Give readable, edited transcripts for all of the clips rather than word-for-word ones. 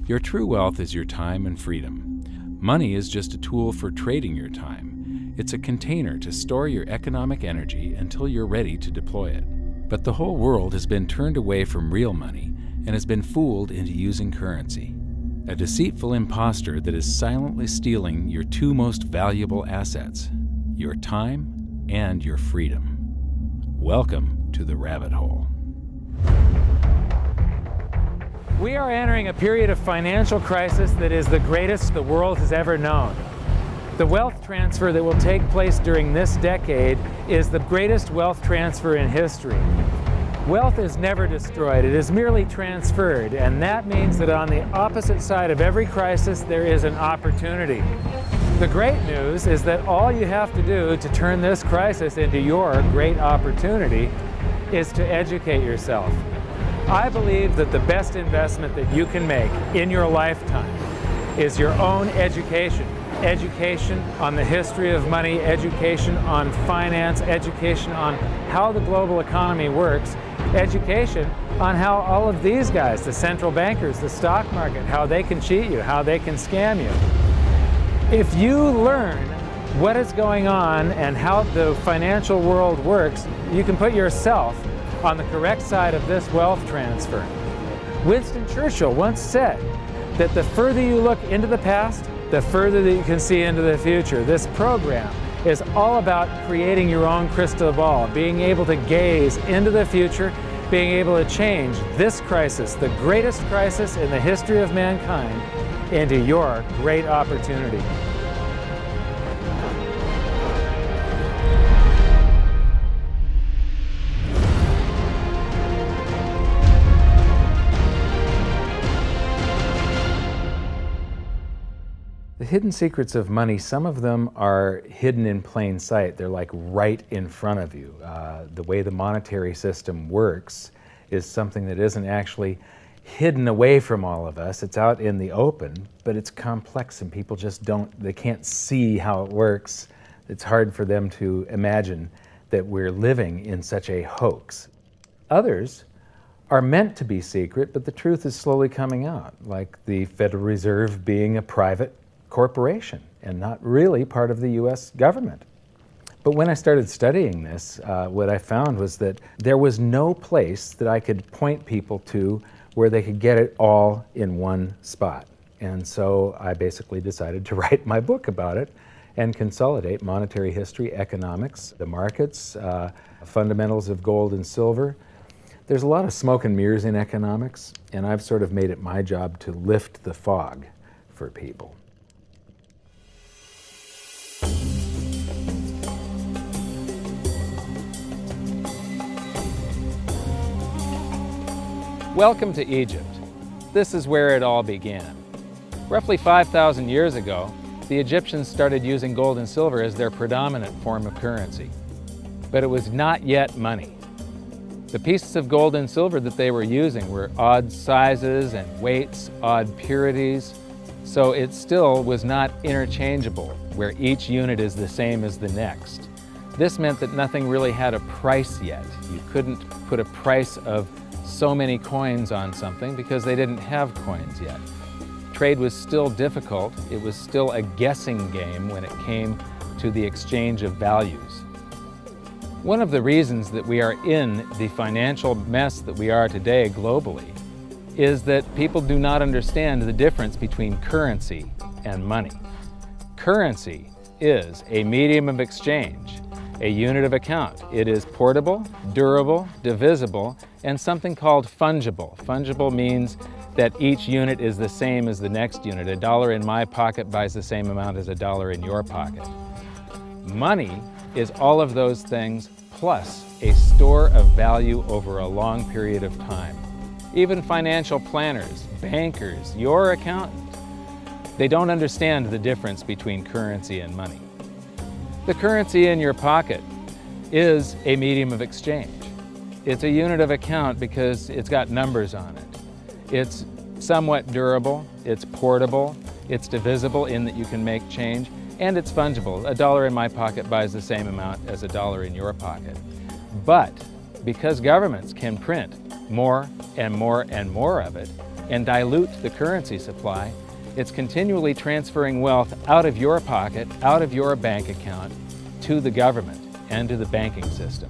Your true wealth is your time and freedom. Money is just a tool for trading your time. It's a container to store your economic energy until you're ready to deploy it. But the whole world has been turned away from real money and has been fooled into using currency. A deceitful imposter that is silently stealing your two most valuable assets, your time and your freedom. Welcome to the rabbit hole. We are entering a period of financial crisis that is the greatest the world has ever known. The wealth transfer that will take place during this decade is the greatest wealth transfer in history. Wealth is never destroyed, it is merely transferred, and that means that on the opposite side of every crisis there is an opportunity. The great news is that all you have to do to turn this crisis into your great opportunity is to educate yourself. I believe that the best investment that you can make in your lifetime is your own education. Education on the history of money, education on finance, education on how the global economy works, education on how all of these guys, the central bankers, the stock market, how they can cheat you, how they can scam you. If you learn what is going on and how the financial world works, you can put yourself on the correct side of this wealth transfer. Winston Churchill once said that the further you look into the past, the further that you can see into the future. This program is all about creating your own crystal ball, being able to gaze into the future, being able to change this crisis, the greatest crisis in the history of mankind, into your great opportunity. The hidden secrets of money, some of them are hidden in plain sight. They're like right in front of you. The way the monetary system works is something that isn't actually hidden away from all of us. It's out in the open, but it's complex and people just they can't see how it works. It's hard for them to imagine that we're living in such a hoax. Others are meant to be secret, but the truth is slowly coming out, like the Federal Reserve being a private corporation and not really part of the U.S. government. But when I started studying this, what I found was that there was no place that I could point people to where they could get it all in one spot. And so I basically decided to write my book about it and consolidate monetary history, economics, the markets, fundamentals of gold and silver. There's a lot of smoke and mirrors in economics, and I've sort of made it my job to lift the fog for people. Welcome to Egypt. This is where it all began. Roughly 5,000 years ago, the Egyptians started using gold and silver as their predominant form of currency. But it was not yet money. The pieces of gold and silver that they were using were odd sizes and weights, odd purities, so it still was not interchangeable, where each unit is the same as the next. This meant that nothing really had a price yet. You couldn't put a price of so many coins on something because they didn't have coins yet. Trade was still difficult. It was still a guessing game when it came to the exchange of values. One of the reasons that we are in the financial mess that we are today globally is that people do not understand the difference between currency and money. Currency is a medium of exchange, a unit of account. It is portable, durable, divisible, and something called fungible. Fungible means that each unit is the same as the next unit. A dollar in my pocket buys the same amount as a dollar in your pocket. Money is all of those things plus a store of value over a long period of time. Even financial planners, bankers, your accountant, they don't understand the difference between currency and money. The currency in your pocket is a medium of exchange. It's a unit of account because it's got numbers on it. It's somewhat durable, it's portable, it's divisible in that you can make change, and it's fungible. A dollar in my pocket buys the same amount as a dollar in your pocket. But because governments can print more and more and more of it, and dilute the currency supply, it's continually transferring wealth out of your pocket, out of your bank account, to the government and to the banking system.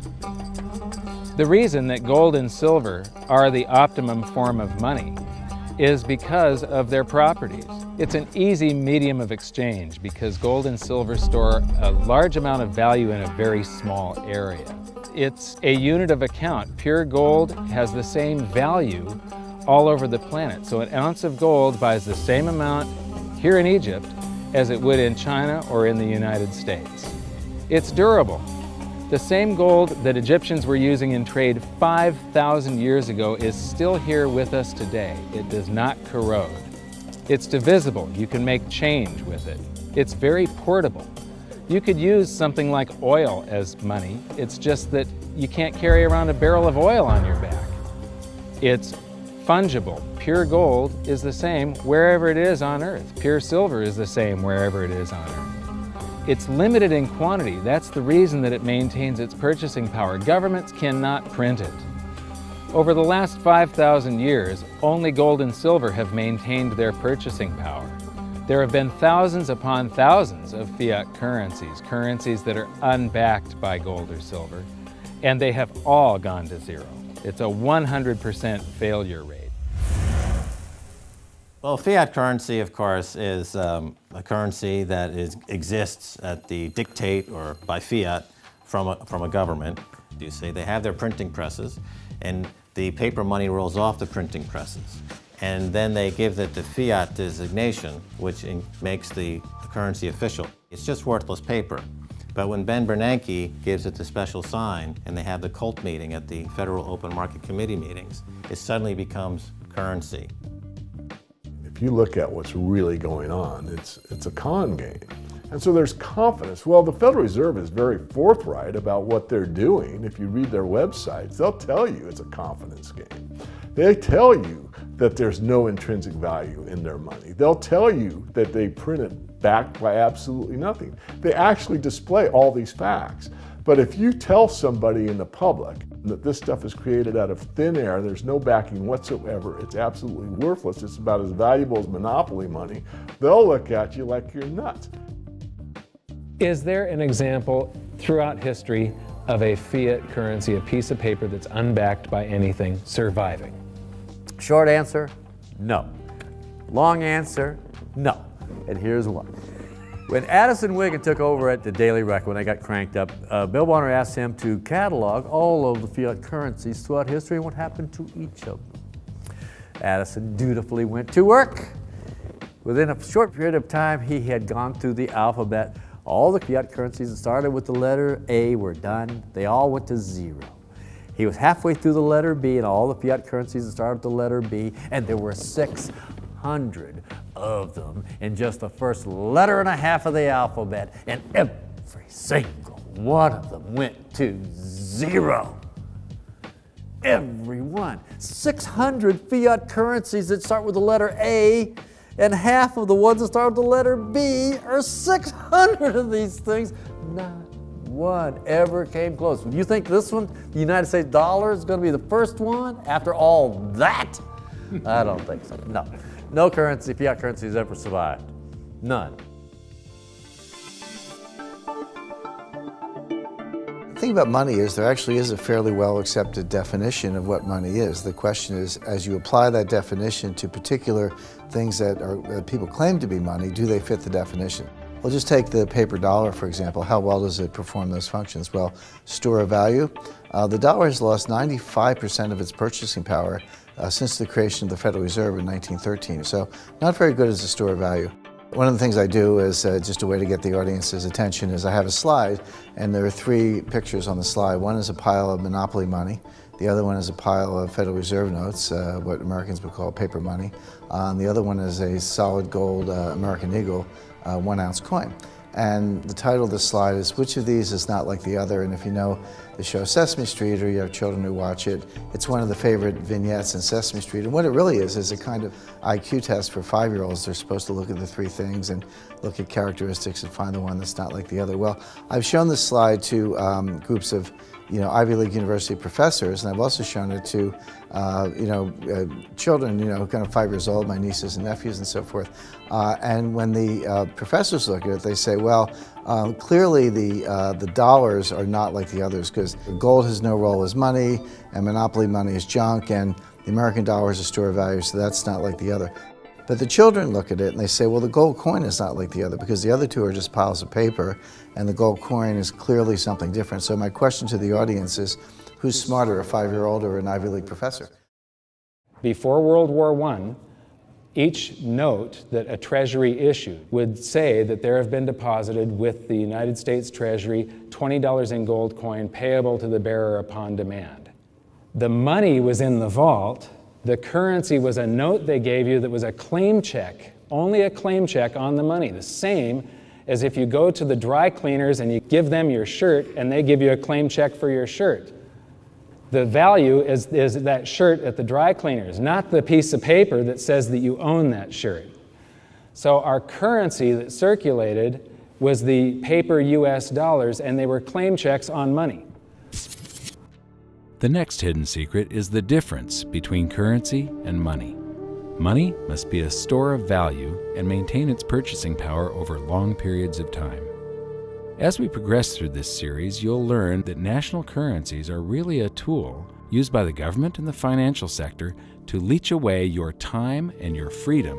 The reason that gold and silver are the optimum form of money is because of their properties. It's an easy medium of exchange because gold and silver store a large amount of value in a very small area. It's a unit of account. Pure gold has the same value all over the planet. So an ounce of gold buys the same amount here in Egypt as it would in China or in the United States. It's durable. The same gold that Egyptians were using in trade 5,000 years ago is still here with us today. It does not corrode. It's divisible. You can make change with it. It's very portable. You could use something like oil as money. It's just that you can't carry around a barrel of oil on your back. It's fungible. Pure gold is the same wherever it is on Earth. Pure silver is the same wherever it is on Earth. It's limited in quantity. That's the reason that it maintains its purchasing power. Governments cannot print it. Over the last 5,000 years, only gold and silver have maintained their purchasing power. There have been thousands upon thousands of fiat currencies, currencies that are unbacked by gold or silver, and they have all gone to zero. It's a 100% failure rate. Well, fiat currency, of course, is a currency that exists at the dictate or by fiat from a government. You say they have their printing presses, and the paper money rolls off the printing presses. And then they give it the fiat designation, which makes the currency official. It's just worthless paper. But when Ben Bernanke gives it the special sign, and they have the cult meeting at the Federal Open Market Committee meetings, it suddenly becomes currency. If you look at what's really going on, it's a con game. And so there's confidence. Well, the Federal Reserve is very forthright about what they're doing. If you read their websites, they'll tell you it's a confidence game. They tell you that there's no intrinsic value in their money. They'll tell you that they print it backed by absolutely nothing. They actually display all these facts. But if you tell somebody in the public that this stuff is created out of thin air, there's no backing whatsoever, it's absolutely worthless, it's about as valuable as monopoly money, they'll look at you like you're nuts. Is there an example throughout history of a fiat currency, a piece of paper that's unbacked by anything, surviving? Short answer, no. Long answer, no. And here's why. When Addison Wiggin took over at the Daily Record, when they got cranked up, Bill Warner asked him to catalog all of the fiat currencies throughout history and what happened to each of them. Addison dutifully went to work. Within a short period of time, he had gone through the alphabet. All the fiat currencies that started with the letter A were done. They all went to zero. He was halfway through the letter B, and all the fiat currencies that started with the letter B, and there were 600 of them in just the first letter and a half of the alphabet, and every single one of them went to zero. Every one. 600 fiat currencies that start with the letter A, and half of the ones that start with the letter B are 600 of these things. Not one ever came close. You think this one, the United States dollar, is going to be the first one after all that? I don't think so. No. No currency, fiat currency has ever survived. None. The thing about money is there actually is a fairly well accepted definition of what money is. The question is, as you apply that definition to particular things that people claim to be money, do they fit the definition? Well, just take the paper dollar, for example. How well does it perform those functions? Well, store of value. The dollar has lost 95% of its purchasing power since the creation of the Federal Reserve in 1913. So not very good as a store of value. One of the things I do is just a way to get the audience's attention is I have a slide, and there are 3 pictures on the slide. One is a pile of monopoly money. The other one is a pile of Federal Reserve notes, what Americans would call paper money. The other one is a solid gold American Eagle 1-ounce coin. And the title of the slide is, which of these is not like the other? And if you know the show Sesame Street, or you have children who watch it. It's one of the favorite vignettes in Sesame Street. And what it really is a kind of IQ test for 5-year-olds. They're supposed to look at the 3 things and look at characteristics and find the one that's not like the other. Well, I've shown this slide to groups of Ivy League university professors, and I've also shown it to children, kind of 5 years old, my nieces and nephews and so forth. And when the professors look at it, they say, well, clearly the dollars are not like the others, because gold has no role as money, and monopoly money is junk, and the American dollar is a store of value, so that's not like the other. But the children look at it and they say, well, the gold coin is not like the other, because the other two are just piles of paper, and the gold coin is clearly something different. So my question to the audience is, who's smarter, a 5-year-old or an Ivy League professor? Before World War I, each note that a treasury issued would say that there have been deposited with the United States Treasury $20 in gold coin payable to the bearer upon demand. The money was in the vault. The currency was a note they gave you that was a claim check, only a claim check on the money, the same as if you go to the dry cleaners and you give them your shirt and they give you a claim check for your shirt. The value is that shirt at the dry cleaners, not the piece of paper that says that you own that shirt. So our currency that circulated was the paper US dollars, and they were claim checks on money. The next hidden secret is the difference between currency and money. Money must be a store of value and maintain its purchasing power over long periods of time. As we progress through this series, you'll learn that national currencies are really a tool used by the government and the financial sector to leech away your time and your freedom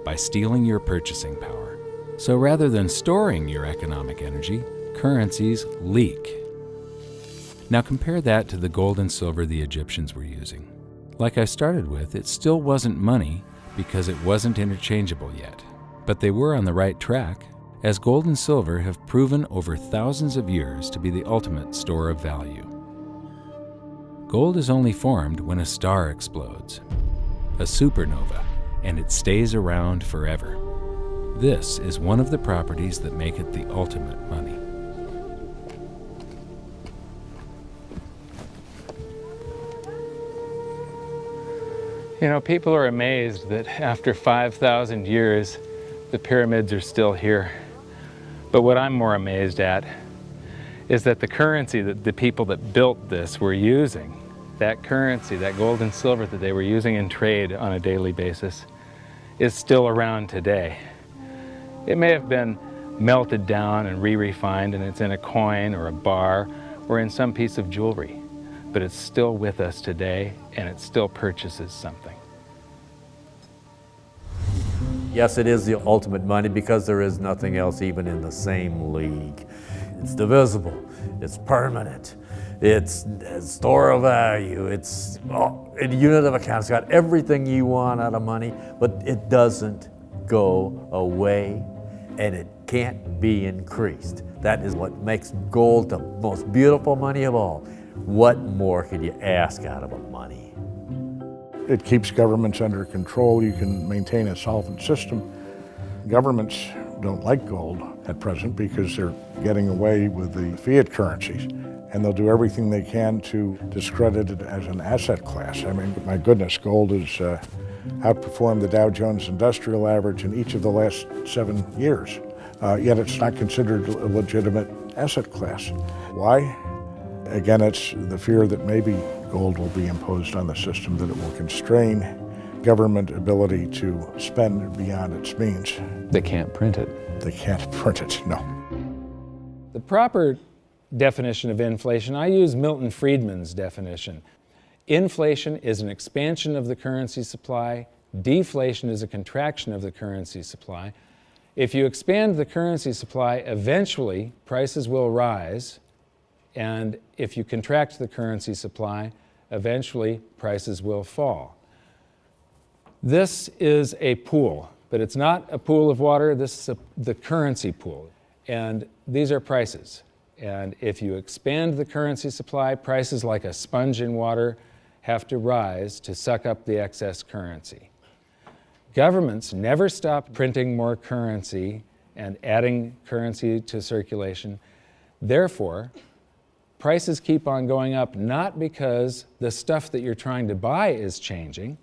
by stealing your purchasing power. So rather than storing your economic energy, currencies leak. Now compare that to the gold and silver the Egyptians were using. Like I started with, it still wasn't money because it wasn't interchangeable yet. But they were on the right track, as gold and silver have proven over thousands of years to be the ultimate store of value. Gold is only formed when a star explodes, a supernova, and it stays around forever. This is one of the properties that make it the ultimate money. People are amazed that after 5,000 years, the pyramids are still here. But what I'm more amazed at is that the currency that the people that built this were using, that currency, that gold and silver that they were using in trade on a daily basis, is still around today. It may have been melted down and re-refined, and it's in a coin or a bar or in some piece of jewelry, but it's still with us today, and it still purchases something. Yes, it is the ultimate money, because there is nothing else even in the same league. It's divisible, it's permanent, it's a store of value, it's a unit of account. It's got everything you want out of money, but it doesn't go away, and it can't be increased. That is what makes gold the most beautiful money of all. What more could you ask out of a money? It keeps governments under control. You can maintain a solvent system. Governments don't like gold at present because they're getting away with the fiat currencies, and they'll do everything they can to discredit it as an asset class. I mean, my goodness, gold has outperformed the Dow Jones Industrial Average in each of the last 7 years, yet it's not considered a legitimate asset class. Why? Again, it's the fear that maybe gold will be imposed on the system, that it will constrain government ability to spend beyond its means. They can't print it. They can't print it, no. The proper definition of inflation, I use Milton Friedman's definition. Inflation is an expansion of the currency supply. Deflation is a contraction of the currency supply. If you expand the currency supply, eventually prices will rise. And if you contract the currency supply, eventually prices will fall. This is a pool, but it's not a pool of water. This is the currency pool. And these are prices. And if you expand the currency supply, prices like a sponge in water have to rise to suck up the excess currency. Governments never stop printing more currency and adding currency to circulation. Therefore, Prices keep on going up not because the stuff that you're trying to buy is changing.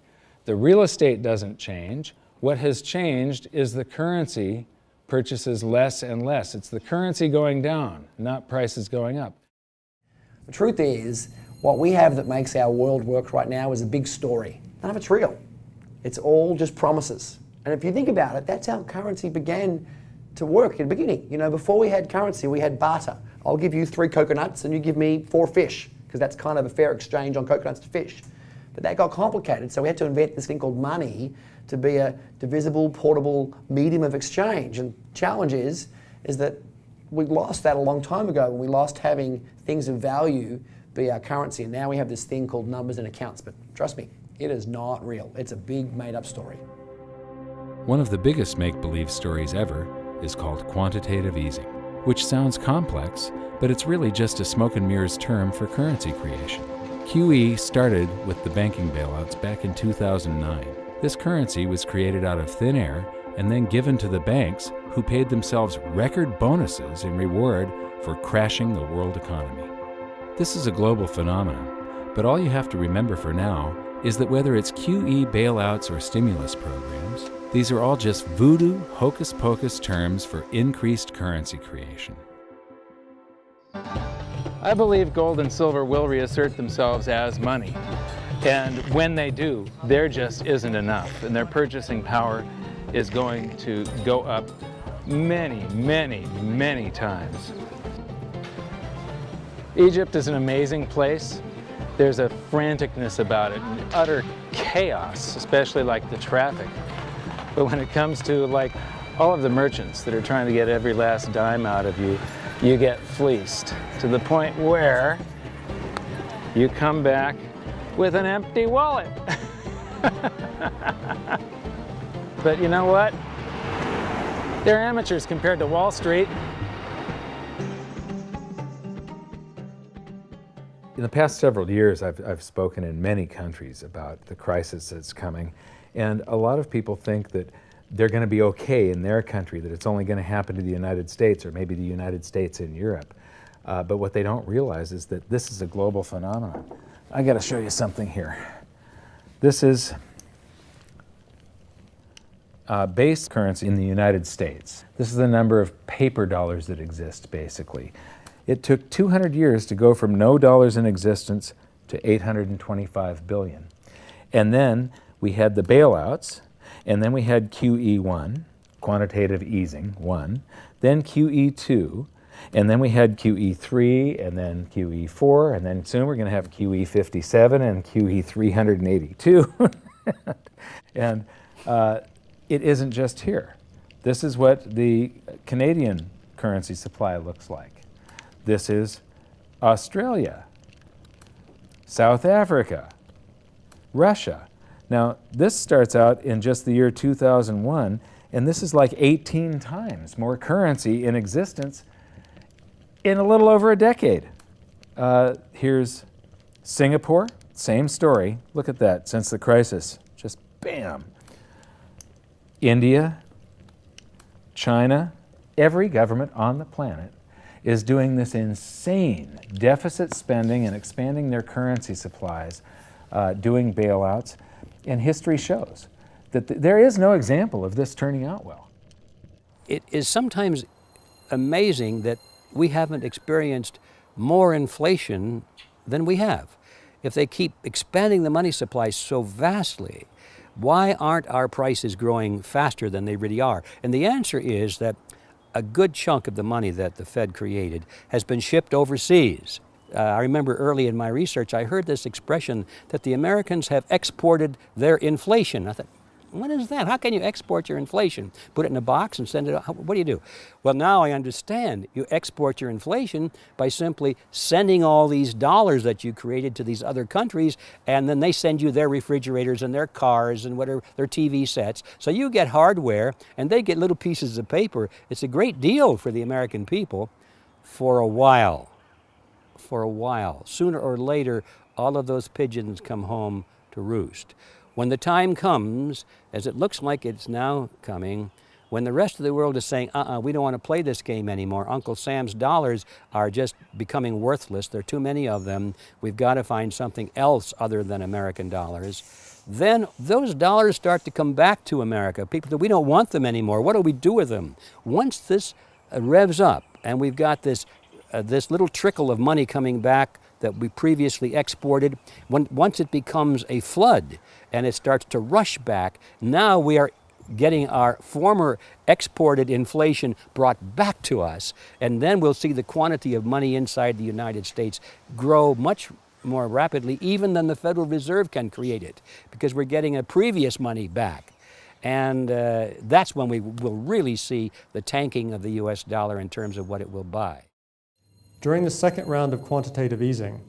The real estate doesn't change. What has changed is the currency purchases less and less. It's the currency going down, not prices going up. The truth is, what we have that makes our world work right now is a big story. None of it's real. It's all just promises. And if you think about it, that's how currency began to work in the beginning. You know, before we had currency, we had barter. I'll give you 3 coconuts and you give me 4 fish, because that's kind of a fair exchange on coconuts to fish. But that got complicated, so we had to invent this thing called money to be a divisible, portable medium of exchange. And the challenge is that we lost that a long time ago, when we lost having things of value be our currency. And now we have this thing called numbers and accounts. But trust me, it is not real. It's a big made-up story. One of the biggest make-believe stories ever is called quantitative easing, which sounds complex, but it's really just a smoke and mirrors term for currency creation. QE started with the banking bailouts back in 2009. This currency was created out of thin air and then given to the banks, who paid themselves record bonuses in reward for crashing the world economy. This is a global phenomenon, but all you have to remember for now is that whether it's QE bailouts or stimulus programs, these are all just voodoo, hocus-pocus terms for increased currency creation. I believe gold and silver will reassert themselves as money. And when they do, there just isn't enough, and their purchasing power is going to go up many, many, many times. Egypt is an amazing place. There's a franticness about it, and utter chaos, especially like the traffic. But when it comes to like all of the merchants that are trying to get every last dime out of you, you get fleeced to the point where you come back with an empty wallet. But you know what? They're amateurs compared to Wall Street. In the past several years, I've spoken in many countries about the crisis that's coming, and a lot of people think that they're going to be okay in their country, that it's only going to happen to the United States or maybe the United States in Europe. But what they don't realize is that this is a global phenomenon. I got to show you something here. This is base currency in the United States. This is the number of paper dollars that exist, basically. It took 200 years to go from no dollars in existence to 825 billion. And then we had the bailouts, and then we had QE1, quantitative easing 1, then QE2, and then we had QE3, and then QE4, and then soon we're going to have QE57 and QE382. And it isn't just here. This is what the Canadian currency supply looks like. This is Australia, South Africa, Russia. Now, this starts out in just the year 2001, and this is like 18 times more currency in existence in a little over a decade. Here's Singapore, same story. Look at that, since the crisis, just bam. India, China, every government on the planet is doing this insane deficit spending and expanding their currency supplies, doing bailouts. And history shows that there is no example of this turning out well. It is sometimes amazing that we haven't experienced more inflation than we have. If they keep expanding the money supply so vastly, why aren't our prices growing faster than they really are? And the answer is that a good chunk of the money that the Fed created has been shipped overseas. I remember early in my research, I heard this expression that the Americans have exported their inflation. I thought, what is that? How can you export your inflation? Put it in a box and send it out? What do you do? Well, now I understand. You export your inflation by simply sending all these dollars that you created to these other countries, and then they send you their refrigerators and their cars and whatever, their TV sets. So you get hardware, and they get little pieces of paper. It's a great deal for the American people for a while. For a while. Sooner or later, all of those pigeons come home to roost. When the time comes, as it looks like it's now coming, When the rest of the world is saying, we don't want to play this game anymore. Uncle Sam's dollars are just becoming worthless. There are too many of them. We've got to find something else other than American dollars. Then those dollars start to come back to America. People say, we don't want them anymore. What do we do with them? Once this revs up and we've got this little trickle of money coming back that we previously exported, once it becomes a flood and it starts to rush back, now we are getting our former exported inflation brought back to us, and then we'll see the quantity of money inside the United States grow much more rapidly even than the Federal Reserve can create it, because we're getting a previous money back. And that's when we will really see the tanking of the US dollar in terms of what it will buy. During the second round of quantitative easing,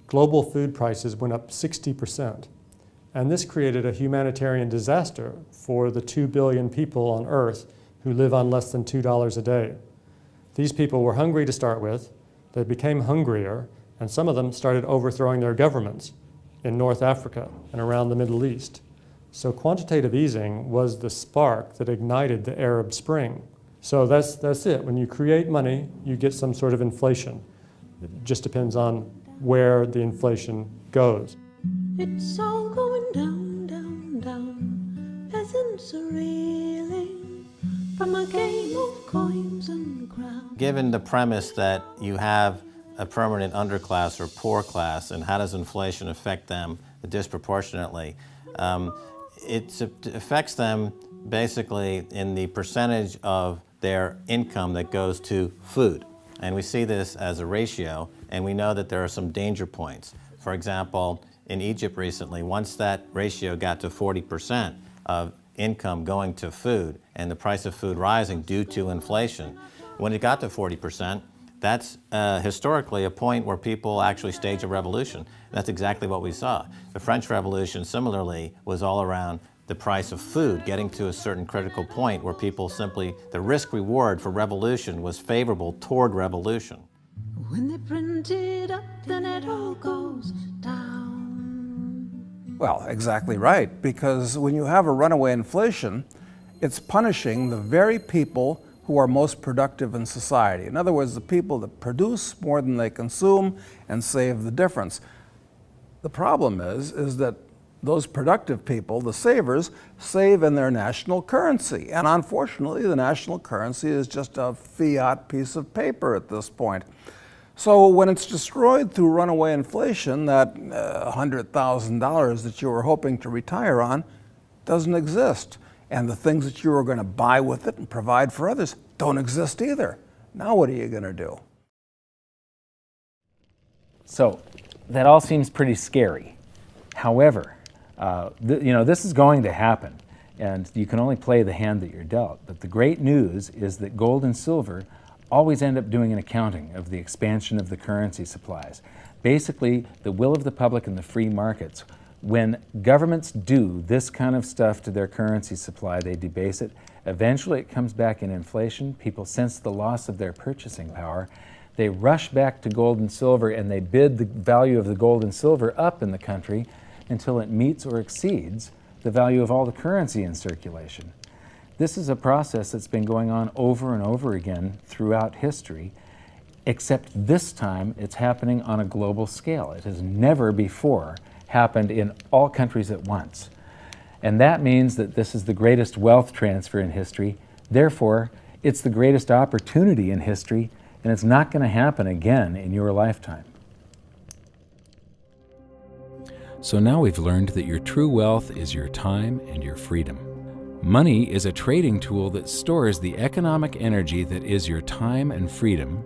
global food prices went up 60%. And this created a humanitarian disaster for the 2 billion people on Earth who live on less than $2 a day. These people were hungry to start with, they became hungrier, and some of them started overthrowing their governments in North Africa and around the Middle East. So quantitative easing was the spark that ignited the Arab Spring. So that's it. When you create money, you get some sort of inflation. It just depends on where the inflation goes. It's all going down, down, down. Peasants are reeling from a game of coins and crowns. Given the premise that you have a permanent underclass or poor class, and how does inflation affect them disproportionately, it affects them basically in the percentage of their income that goes to food. And we see this as a ratio, and we know that there are some danger points. For example, in Egypt recently, once that ratio got to 40% of income going to food and the price of food rising due to inflation, when it got to 40%, that's historically a point where people actually stage a revolution. That's exactly what we saw. The French Revolution, similarly, was all around the price of food getting to a certain critical point where people simply, the risk-reward for revolution was favorable toward revolution. When they print it up, then it all goes down. Well, exactly right, because when you have a runaway inflation, it's punishing the very people who are most productive in society. In other words, the people that produce more than they consume and save the difference. The problem is that those productive people, the savers, save in their national currency. And unfortunately, the national currency is just a fiat piece of paper at this point. So when it's destroyed through runaway inflation, that $100,000 that you were hoping to retire on doesn't exist. And the things that you were going to buy with it and provide for others don't exist either. Now what are you going to do? So that all seems pretty scary. However, this is going to happen, and you can only play the hand that you're dealt. But the great news is that gold and silver always end up doing an accounting of the expansion of the currency supplies. Basically, the will of the public and the free markets. When governments do this kind of stuff to their currency supply, they debase it. Eventually it comes back in inflation. People sense the loss of their purchasing power. They rush back to gold and silver, and they bid the value of the gold and silver up in the country until it meets or exceeds the value of all the currency in circulation. This is a process that's been going on over and over again throughout history, except this time it's happening on a global scale. It has never before happened in all countries at once. And that means that this is the greatest wealth transfer in history. Therefore, it's the greatest opportunity in history, and it's not going to happen again in your lifetime. So now we've learned that your true wealth is your time and your freedom. Money is a trading tool that stores the economic energy that is your time and freedom,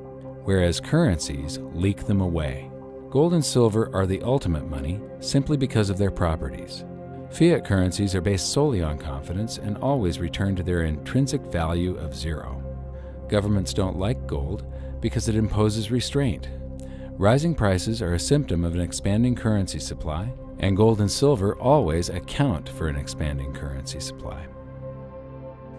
whereas currencies leak them away. Gold and silver are the ultimate money simply because of their properties. Fiat currencies are based solely on confidence and always return to their intrinsic value of zero. Governments don't like gold because it imposes restraint. Rising prices are a symptom of an expanding currency supply, and gold and silver always account for an expanding currency supply.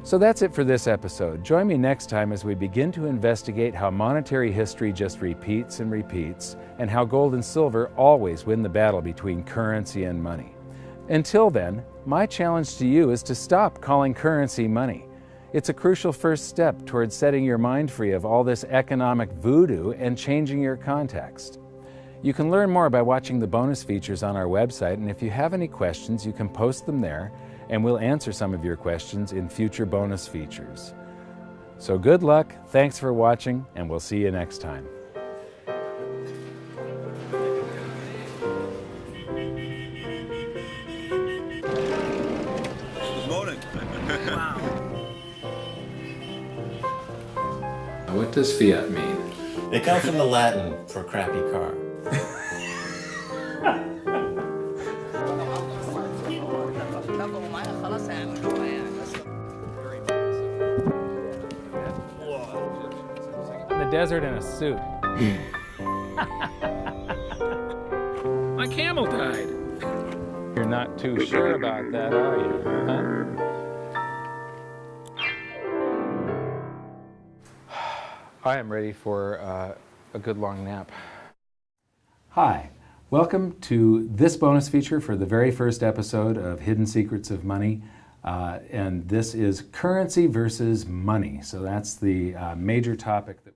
So that's it for this episode. Join me next time as we begin to investigate how monetary history just repeats and repeats, and how gold and silver always win the battle between currency and money. Until then, my challenge to you is to stop calling currency money. It's a crucial first step towards setting your mind free of all this economic voodoo and changing your context. You can learn more by watching the bonus features on our website, and if you have any questions, you can post them there, and we'll answer some of your questions in future bonus features. So good luck, thanks for watching, and we'll see you next time. Good morning. Wow. What does fiat mean? It comes from the Latin for crappy car. In the desert in a suit. My camel died. You're not too sure about that, are you? Huh? I am ready for a good long nap. Hi, welcome to this bonus feature for the very first episode of Hidden Secrets of Money. And this is currency versus money. So that's the major topic that